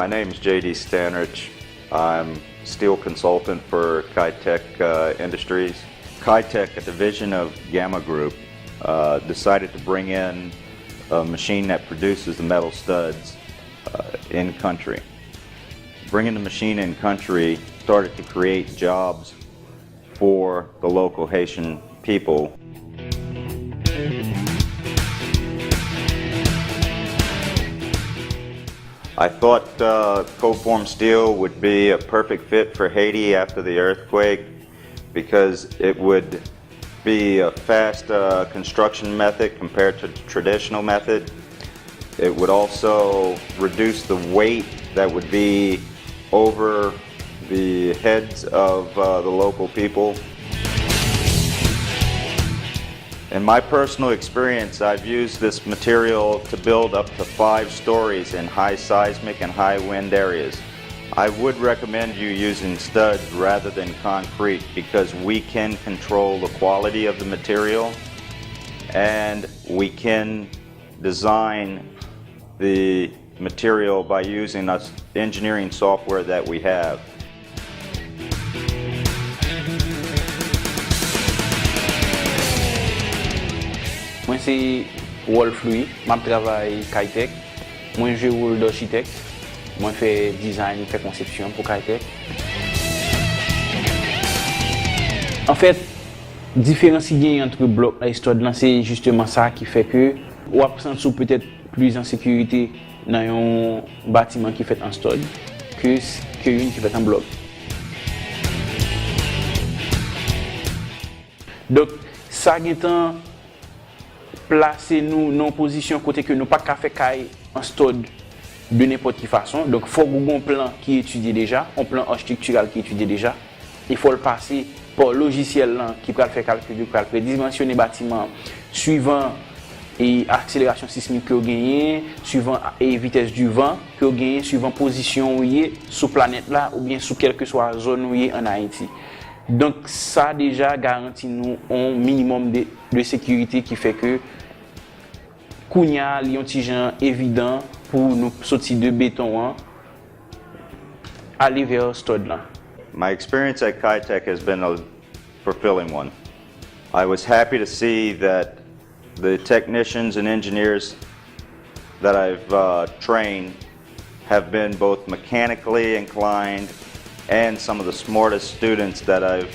My name is J.D. Stanrich. I'm steel consultant for Kaytek Industries. Kaytek, a division of Gamma Group, decided to bring in a machine that produces the metal studs in country. Bringing the machine in country started to create jobs for the local Haitian people. I thought cold-formed steel would be a perfect fit for Haiti after the earthquake because it would be a fast construction method compared to the traditional method. It would also reduce the weight that would be over the heads of the local people. In my personal experience, I've used this material to build up to 5 stories in high seismic and high wind areas. I would recommend you using studs rather than concrete because we can control the quality of the material and we can design the material by using the engineering software that we have. Moi c'est Wolf Louis, je travaille Kaytek. Moi je joue le rôle d'architecte. Moi je fais design, je fais conception pour Kaytek. En fait, différence qu'il y a entre blocs et l'histoire de c'est justement ça qui fait que on sent peut-être plus en sécurité dans un bâtiment qui fait en stud que une qui fait en bloc. Donc ça étant placer nous dans une position côté que nous pas qu'à faire caille en stud de n'importe quelle façon. Donc il faut un plan qui est étudié déjà, un plan architectural qui est étudié déjà. Il faut le passer par le logiciel là, qui peut le faire calculer, qui peut prédimensionner le bâtiment suivant et accélération sismique que vous gagnez, suivant et vitesse du vent que vous gagnez, suivant position où il est sur planète là ou bien sur quelle que soit la zone où il est en Haïti. Donc ça déjà garantit nous un minimum de sécurité qui fait que Kounya li yon ti jan évident pour nous sortir de béton aller vers stud là. My experience at Kaytek has been a fulfilling one. I was happy to see that the technicians and engineers that I've trained have been both mechanically inclined and some of the smartest students that I've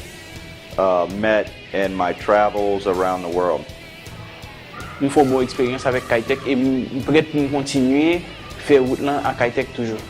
met in my travels around the world. Nous avons une bonne expérience avec Kaytek et nous sommes prêts pour continuer à faire route là à Kaytek toujours.